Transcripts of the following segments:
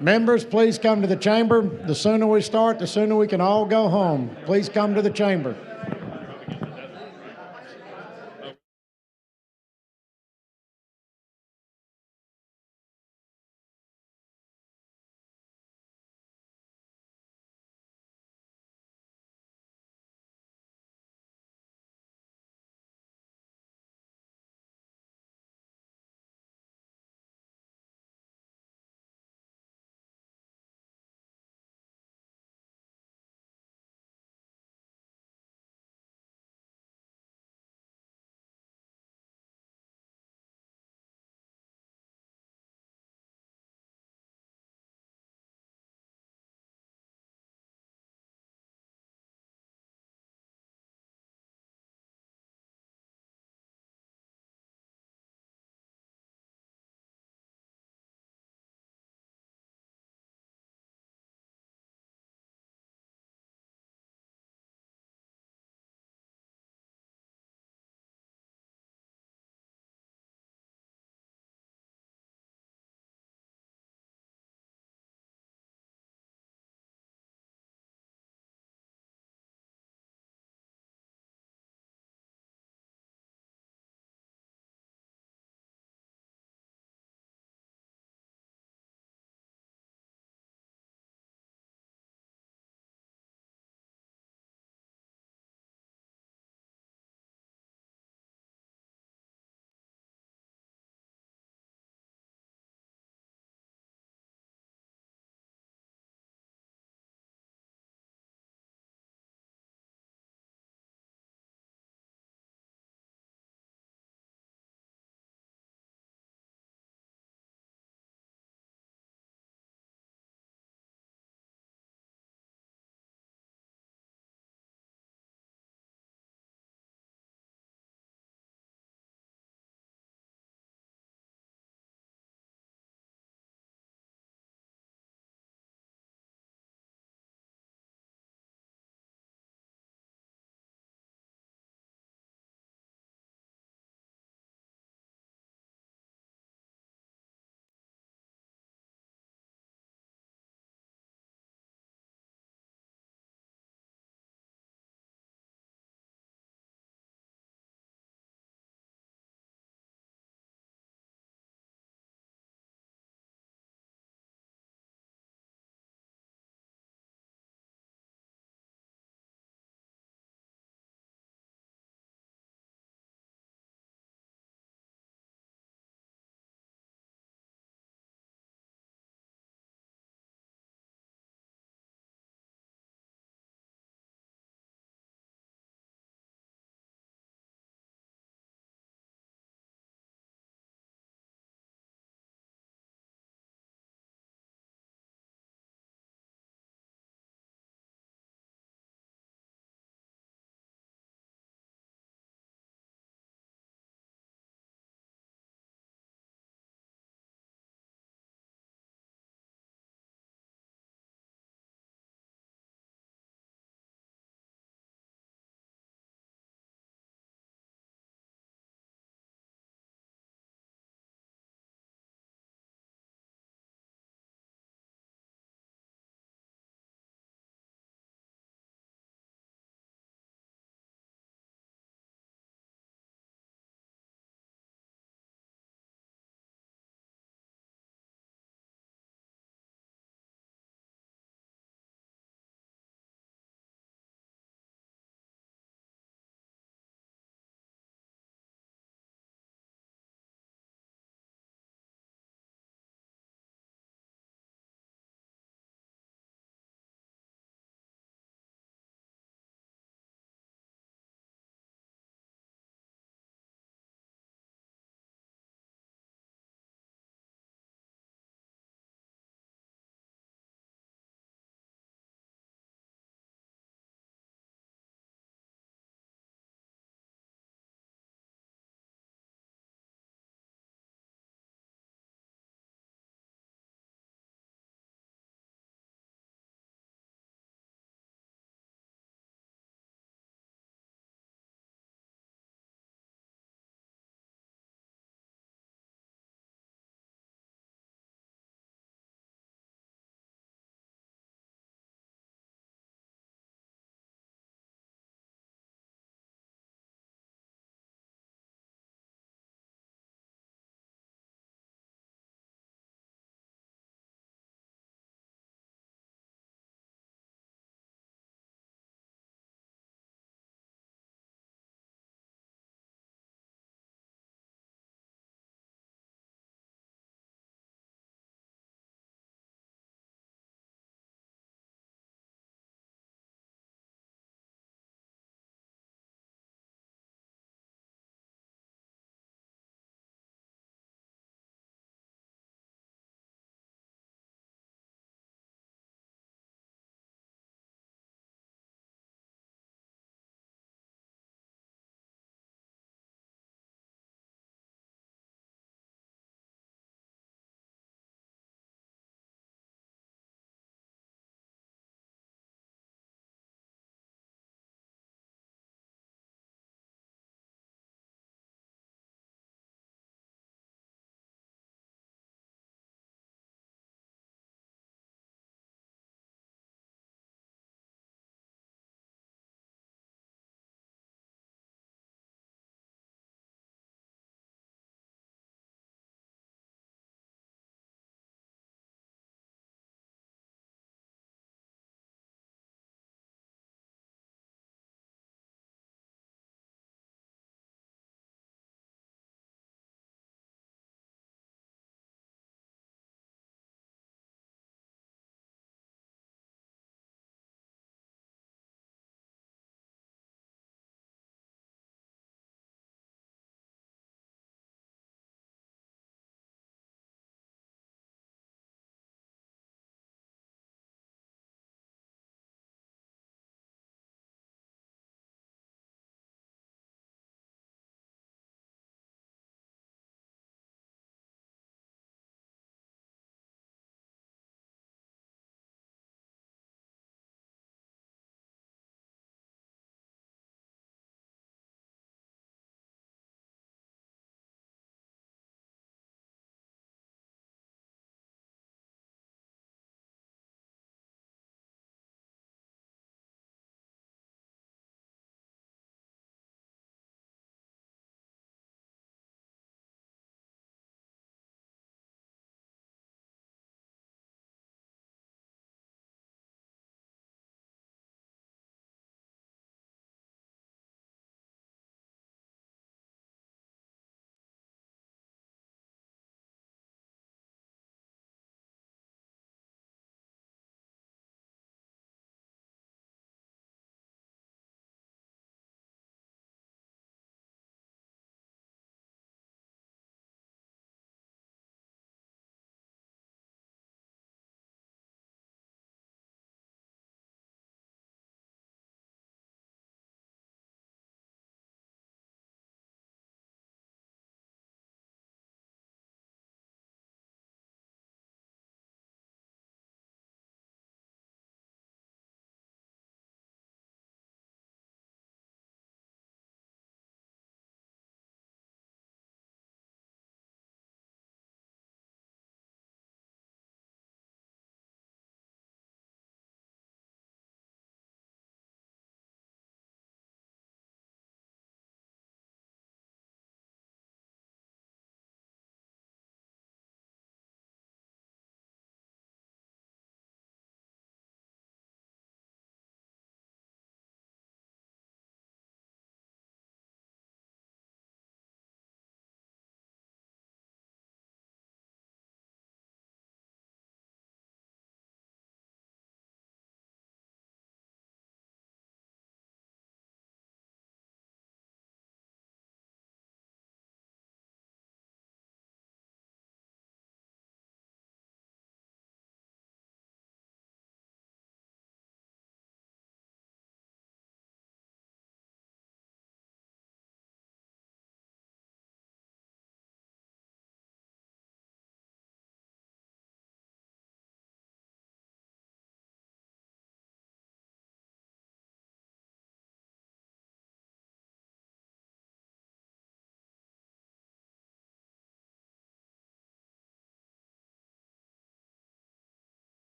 Members, please come to the chamber. The sooner we start, the sooner we can all go home. Please come to the chamber.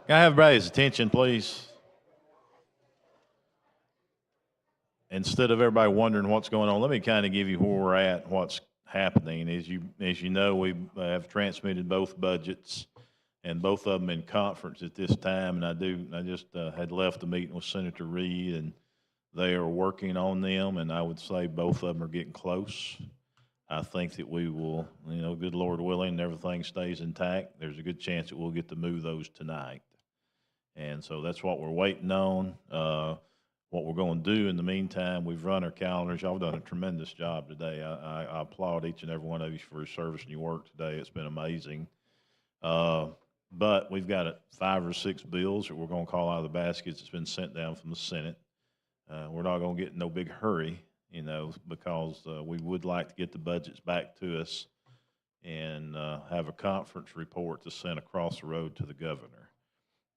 Can I have everybody's attention, please? Instead of everybody wondering what's going on, let me kind of give you where we're at, what's happening. As you know, we have transmitted both budgets, and both of them in conference at this time. And I just had left a meeting with Senator Reed, and they are working on them. And I would say both of them are getting close. I think that we will, good Lord willing, and everything stays intact. There's a good chance that we'll get to move those tonight. And so that's what we're waiting on. What we're going to do in the meantime, we've run our calendars. Y'all have done a tremendous job today. I applaud each and every one of you for your service and your work today. It's been amazing. But we've got 5 or 6 bills that we're going to call out of the baskets that's been sent down from the Senate. We're not going to get in no big hurry, because we would like to get the budgets back to us and have a conference report to send across the road to the governor.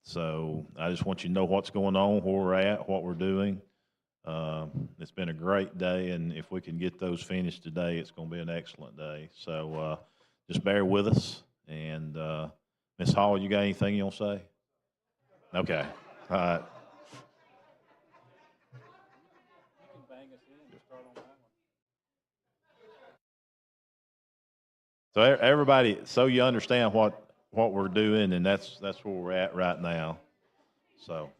So I just want you to know what's going on, where we're at, what we're doing. It's been a great day, and if we can get those finished today, it's going to be an excellent day. So just bear with us. And Ms. Hall, you got anything you want to say? Okay. All right. So everybody, so you understand what we're doing, and that's where we're at right now. So.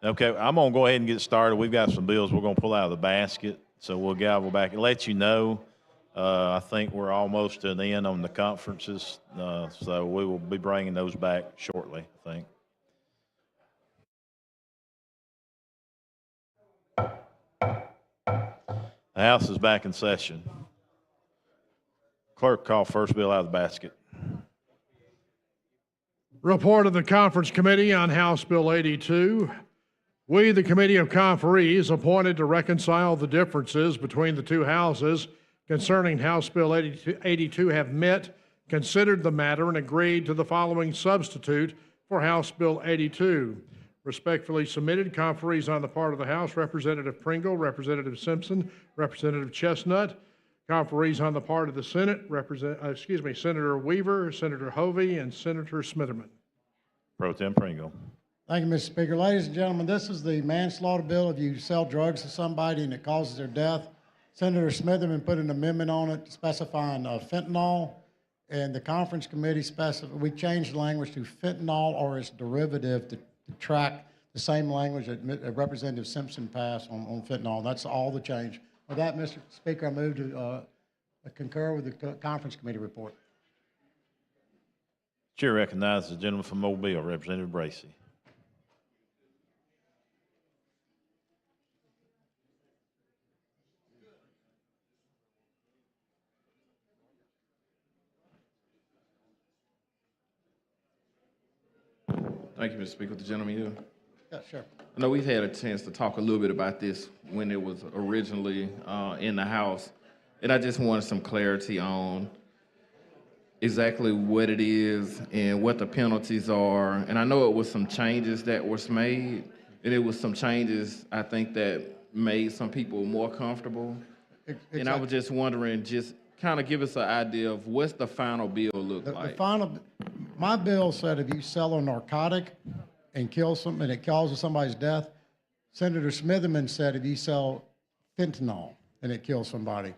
Okay, I'm gonna go ahead and get started. We've got some bills we're gonna pull out of the basket, so we'll gavel back and let you know. I think we're almost to the end on the conferences, so we will be bringing those back shortly, I think. The House is back in session. Clerk, call first bill out of the basket. Report of the Conference Committee on House Bill 82. We, the Committee of Conferees, appointed to reconcile the differences between the two houses concerning House Bill 82 have met, considered the matter, and agreed to the following substitute for House Bill 82. Respectfully submitted, conferees on the part of the House, Representative Pringle, Representative Simpson, Representative Chestnut. Conferees on the part of the Senate, Senator Weaver, Senator Hovey, and Senator Smitherman. Pro Tem Pringle. Thank you, Mr. Speaker. Ladies and gentlemen, this is the manslaughter bill. If you sell drugs to somebody and it causes their death, Senator Smitherman put an amendment on it specifying fentanyl, and the conference committee we changed the language to fentanyl or its derivative to track the same language that Representative Simpson passed on fentanyl. That's all the change. With that, Mr. Speaker, I move to concur with the conference committee report. Chair recognizes the gentleman from Mobile, Representative Bracy. Thank you, Mr. Speaker. The gentleman here. Yeah, sure. I know we've had a chance to talk a little bit about this when it was originally in the House, and I just wanted some clarity on exactly what it is and what the penalties are. And I know it was some changes that was made, and it was some changes, I think, that made some people more comfortable. Exactly. And I was just wondering, just kind of give us an idea of what's the final bill look like. My bill said if you sell a narcotic and kill and it causes somebody's death, Senator Smitherman said if you sell fentanyl and it kills somebody.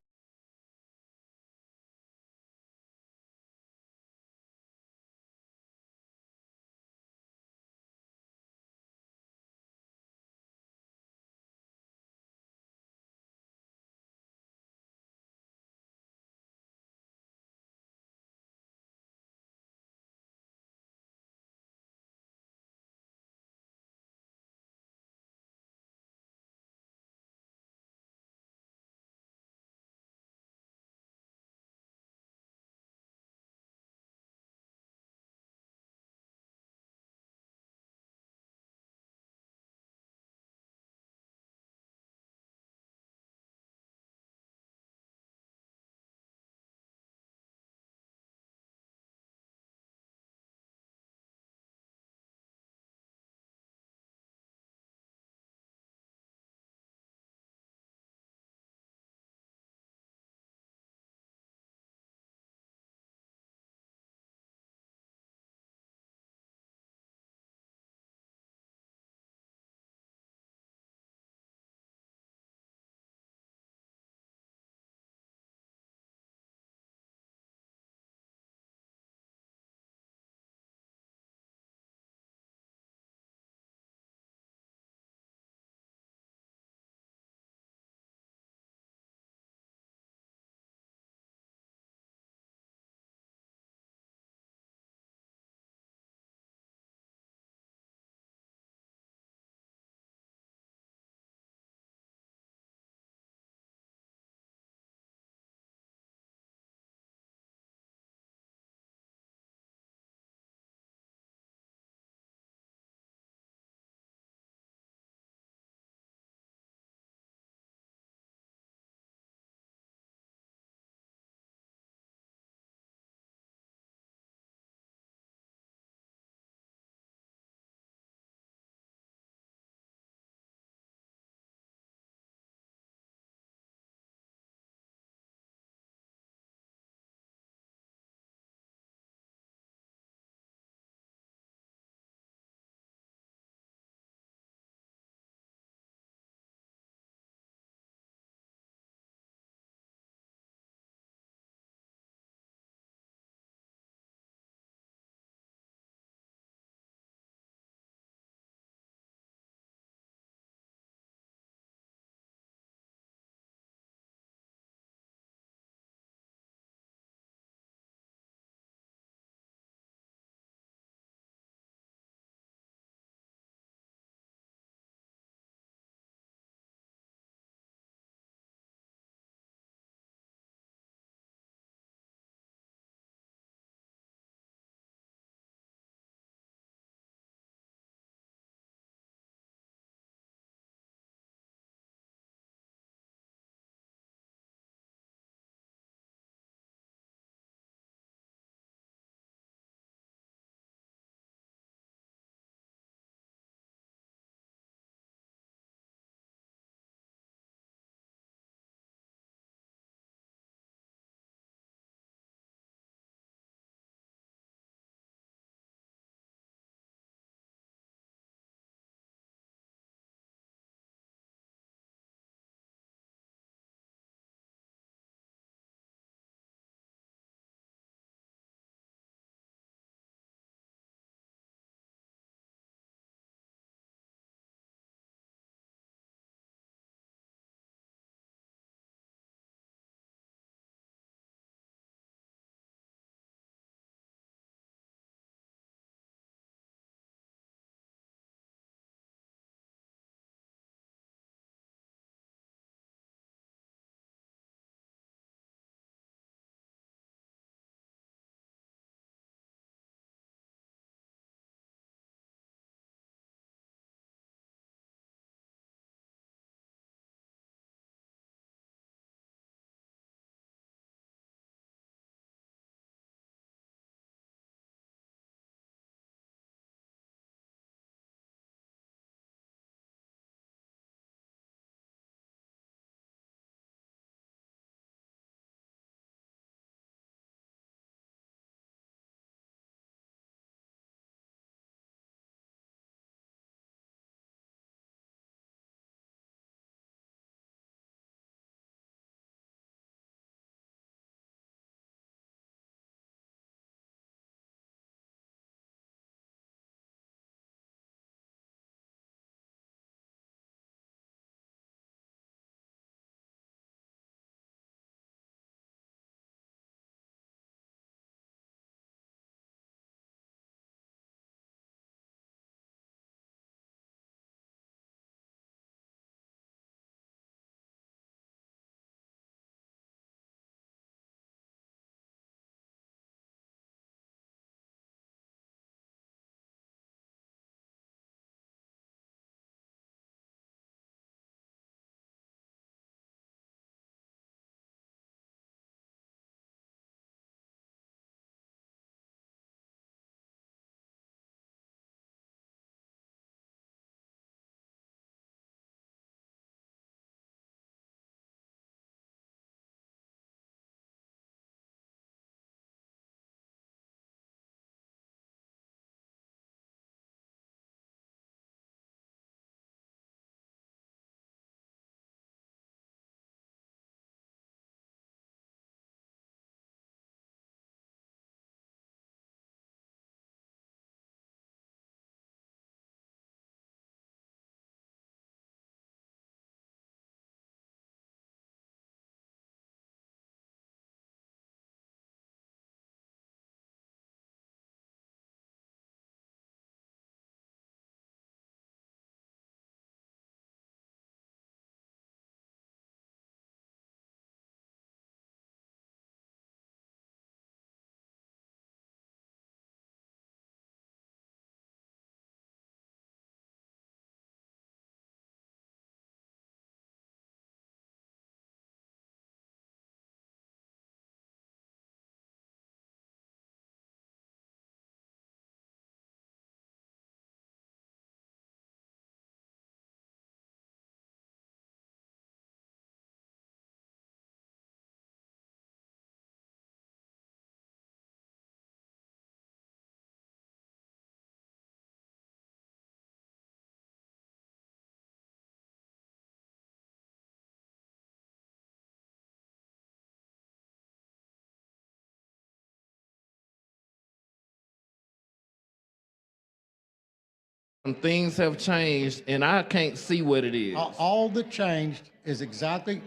things have changed, and I can't see what it is. All that changed is exactly,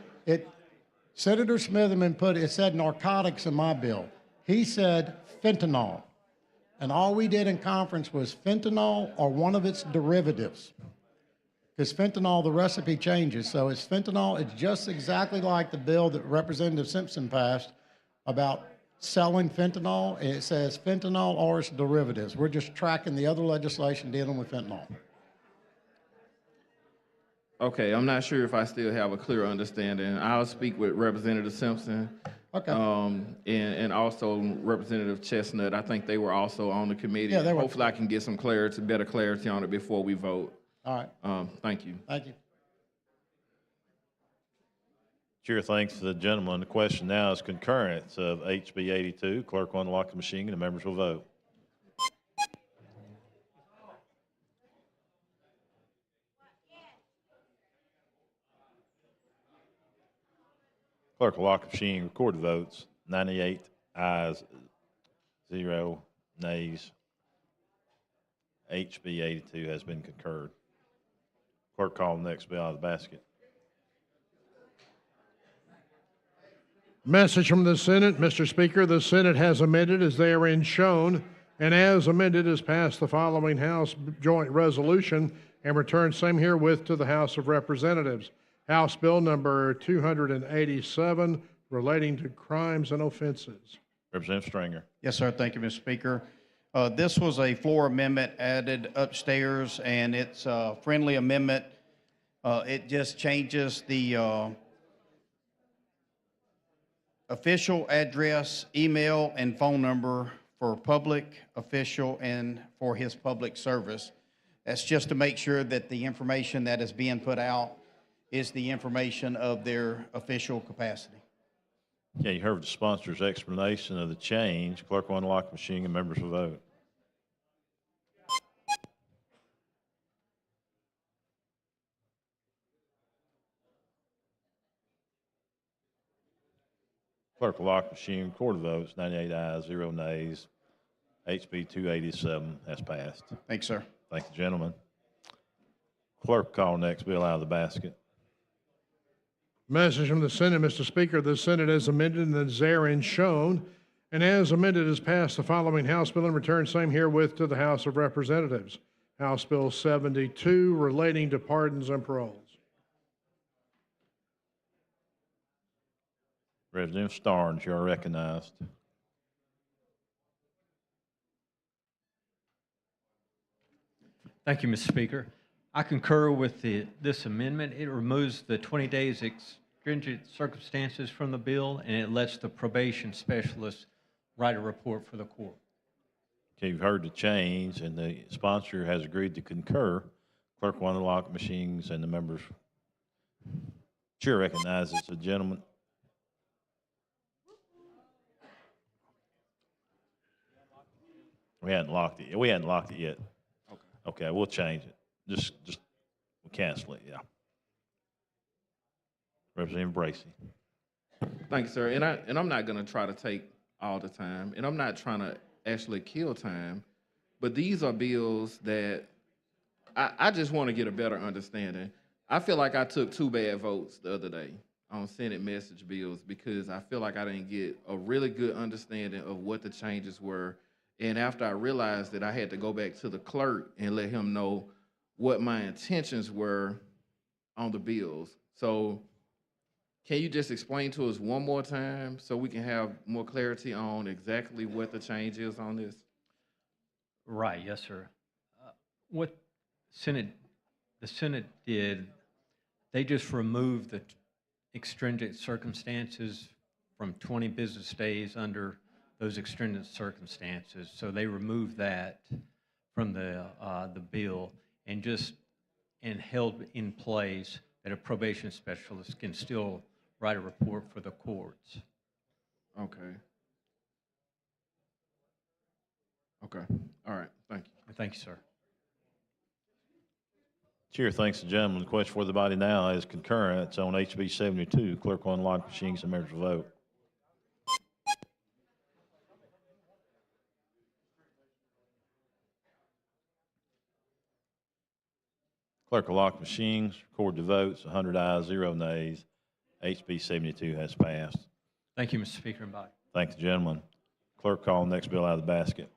Senator Smitherman it said narcotics in my bill. He said fentanyl. And all we did in conference was fentanyl or one of its derivatives. Because fentanyl, the recipe changes. So it's fentanyl. It's just exactly like the bill that Representative Simpson passed about selling fentanyl. It says fentanyl or its derivatives. We're just tracking the other legislation dealing with fentanyl. Okay, I'm not sure if I still have a clear understanding. I'll speak with Representative Simpson. Okay. And also Representative Chestnut. I think they were also on the committee. Yeah, they were. Hopefully I can get some better clarity on it before we vote. All right. Thank you. Thank you. Chair thanks the gentleman. The question now is concurrence of HB 82. Clerk will unlock the machine and the members will vote. Clerk will lock the machine, record the votes. 98 ayes, 0 nays. HB 82 has been concurred. Clerk, call the next bill out of the basket. Message from the Senate. Mr. Speaker, the Senate has amended as therein shown, and as amended has passed the following House joint resolution and returned same herewith to the House of Representatives. House Bill number 287 relating to crimes and offenses. Representative Stringer. Yes, sir. Thank you, Mr. Speaker. This was a floor amendment added upstairs, and it's a friendly amendment. It just changes the official address, email, and phone number for public, official, and for his public service. That's just to make sure that the information that is being put out is the information of their official capacity. Yeah, you heard the sponsor's explanation of the change. Clerk will unlock the machine and members will vote. Clerk will lock the machine, record the votes. 98 ayes, 0 nays. HB 287 has passed. Thanks, sir. Thank you, gentlemen. Clerk, call next bill out of the basket. Message from the Senate, Mr. Speaker. The Senate has amended and is therein shown, and as amended has passed the following House bill and returned same herewith to the House of Representatives. House Bill 72 relating to pardons and paroles. Representative Starnes, you are recognized. Thank you, Mr. Speaker. I concur with this amendment. It removes the 20 days extringent circumstances from the bill, and it lets the probation specialist write a report for the court. Okay, you've heard the change, and the sponsor has agreed to concur. Clerk will unlock the machines and the members. Chair recognizes the gentleman. We hadn't locked it. We hadn't locked it yet. Okay, we'll change it. Just we'll cancel it. Yeah. Representative Bracy. Thank you, sir. And I'm not going to try to take all the time, and I'm not trying to actually kill time, but these are bills that I just want to get a better understanding. I feel like I took 2 bad votes the other day on Senate message bills because I feel like I didn't get a really good understanding of what the changes were. And after I realized that, I had to go back to the clerk and let him know what my intentions were on the bills. So can you just explain to us one more time so we can have more clarity on exactly what the change is on this? Right, yes, sir. What the Senate did, they just removed the extrinsic circumstances from 20 business days under those extrinsic circumstances. So they removed that from the bill and held in place that a probation specialist can still write a report for the courts. Okay. Okay. All right. Thank you. Thank you, sir. Chair thanks the gentleman. The question for the body now is concurrence on HB 72. Clerk will unlock machines and members will vote. Clerk will lock machines, record the votes, 100 ayes, 0 nays. HB 72 has passed. Thank you, Mr. Speaker and body. Thank the gentleman. Clerk, call the next bill out of the basket.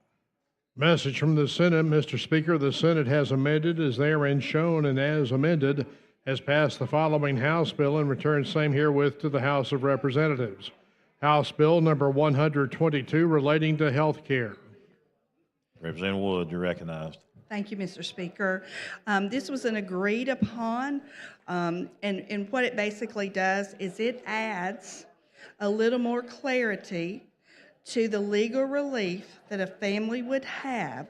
Message from the Senate, Mr. Speaker, the Senate has amended as therein shown and as amended has passed the following House bill and returned same herewith to the House of Representatives. House Bill number 122 relating to health care. Representative Wood, you're recognized. Thank you, Mr. Speaker. This was an agreed upon, and what it basically does is it adds a little more clarity to the legal relief that a family would have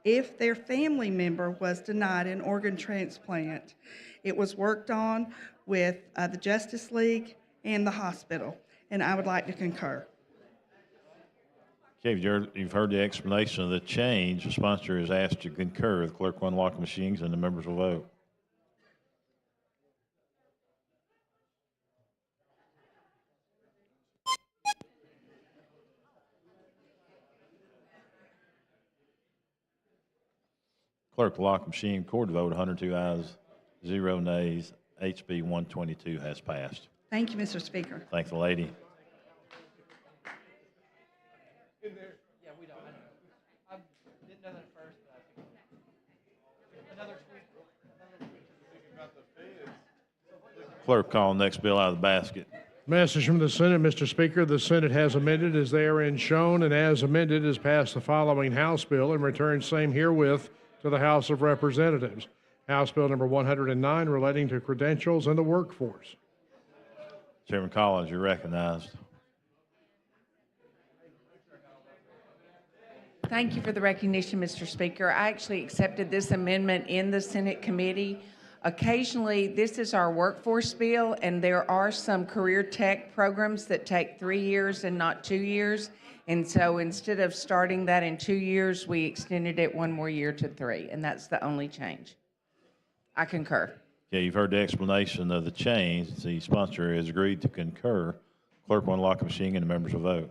if their family member was denied an organ transplant. It was worked on with the Justice League and the hospital, and I would like to concur. Okay, you've heard the explanation of the change. The sponsor is asked to concur. The clerk will unlock the machines and the members will vote. Clerk will lock the machine, record the vote, 102 ayes, 0 nays. HB 122 has passed. Thank you, Mr. Speaker. Thank the lady. Clerk, call the next bill out of the basket. Message from the Senate, Mr. Speaker, the Senate has amended as therein shown and as amended has passed the following House bill and returned same herewith to the House of Representatives. House Bill number 109 relating to credentials in the workforce. Chairman Collins, you're recognized. Thank you for the recognition, Mr. Speaker. I actually accepted this amendment in the Senate committee. Occasionally, this is our workforce bill, and there are some career tech programs that take 3 years and not 2 years. And so instead of starting that in 2 years, we extended it 1 more year to 3, and that's the only change. I concur. Okay, you've heard the explanation of the change. The sponsor has agreed to concur. Clerk will unlock the machine and the members will vote.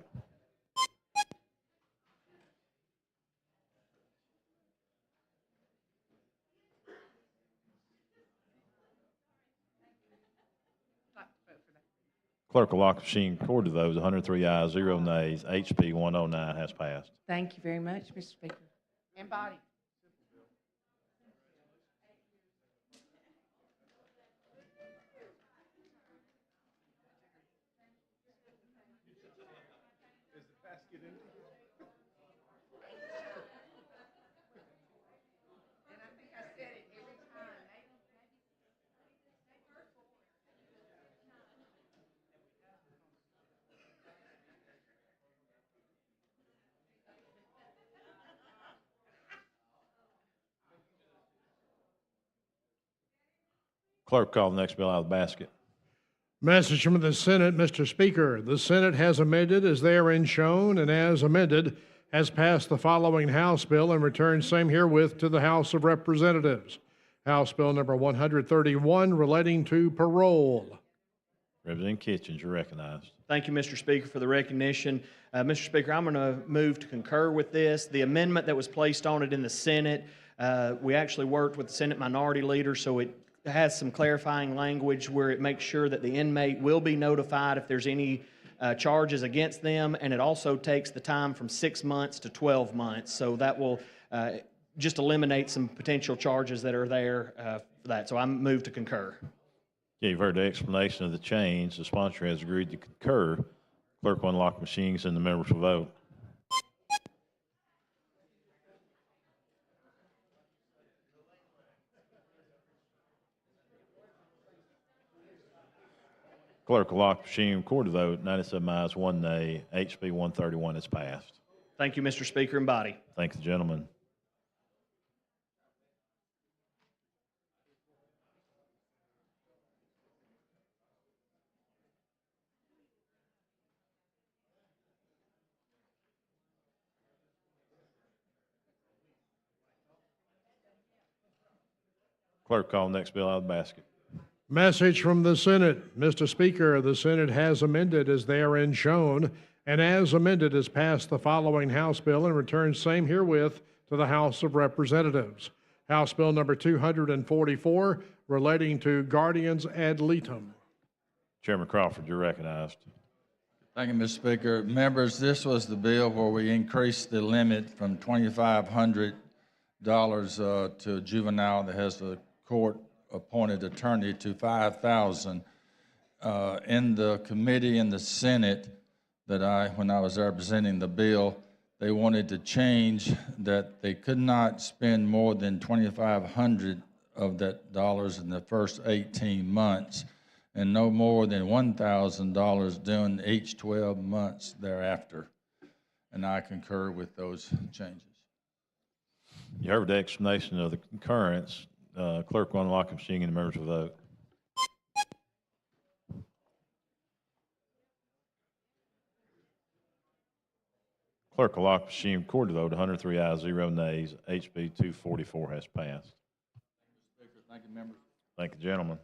Clerk will lock the machine, record the votes, 103 ayes, 0 nays. HB 109 has passed. Thank you very much, Mr. Speaker. And body. Clerk, call the next bill out of the basket. Message from the Senate, Mr. Speaker. The Senate has amended as therein shown and as amended has passed the following House bill and returned same herewith to the House of Representatives. House Bill number 131 relating to parole. Representative Kitchens, you're recognized. Thank you, Mr. Speaker, for the recognition. Mr. Speaker, I'm going to move to concur with this. The amendment that was placed on it in the Senate, we actually worked with the Senate Minority Leader, so it has some clarifying language where it makes sure that the inmate will be notified if there's any charges against them, and it also takes the time from 6 months to 12 months. So that will just eliminate some potential charges that are there for that. So I move to concur. Yeah, you've heard the explanation of the change. The sponsor has agreed to concur. Clerk will unlock machines and the members will vote. Clerk will lock machine, record the vote, 97 ayes, 1 nay. HB 131 is passed. Thank you, Mr. Speaker and body. Thank the gentleman. Clerk, call the next bill out of the basket. Message from the Senate. Mr. Speaker, the Senate has amended as therein shown and as amended has passed the following House bill and returned same herewith to the House of Representatives. House Bill number 244, relating to guardians ad litem. Chairman Crawford, you're recognized. Thank you, Mr. Speaker. Members, this was the bill where we increased the limit from $2,500 to a juvenile that has a court-appointed attorney to $5,000. In the committee in the Senate when I was there presenting the bill, they wanted to change that they could not spend more than $2,500 of that dollars in the first 18 months and no more than $1,000 during each 12 months thereafter. And I concur with those changes. You heard the explanation of the concurrence. Clerk will unlock the machine and the members will vote. Clerk will lock the machine, record the vote, 103 ayes, 0 nays. HB 244 has passed. Thank you, members. Thank you, gentlemen.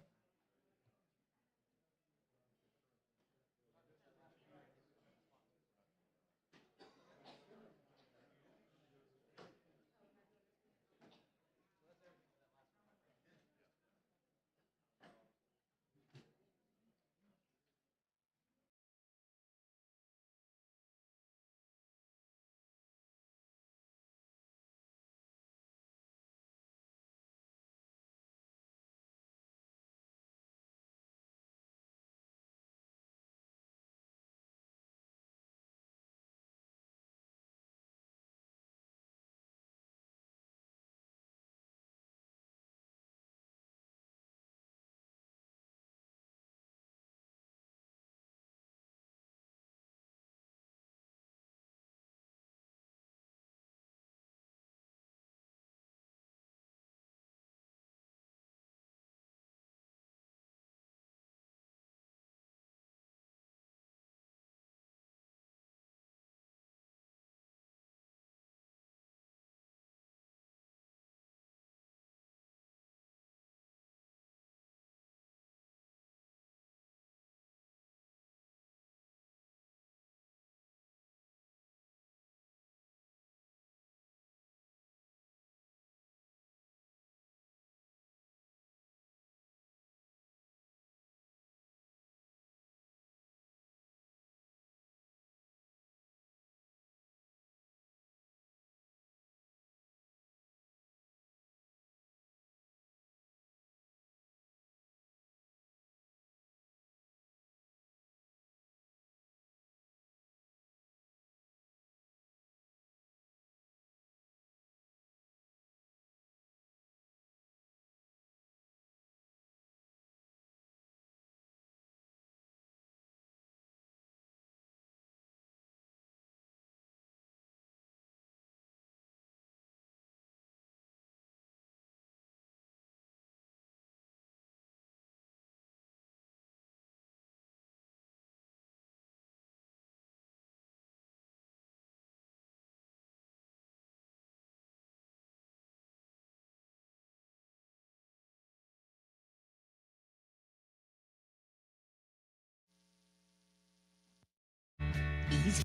Easy.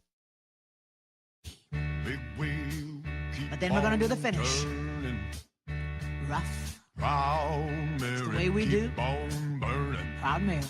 But then we're gonna do the finish. Rough. It's the way we do. Proud Mary.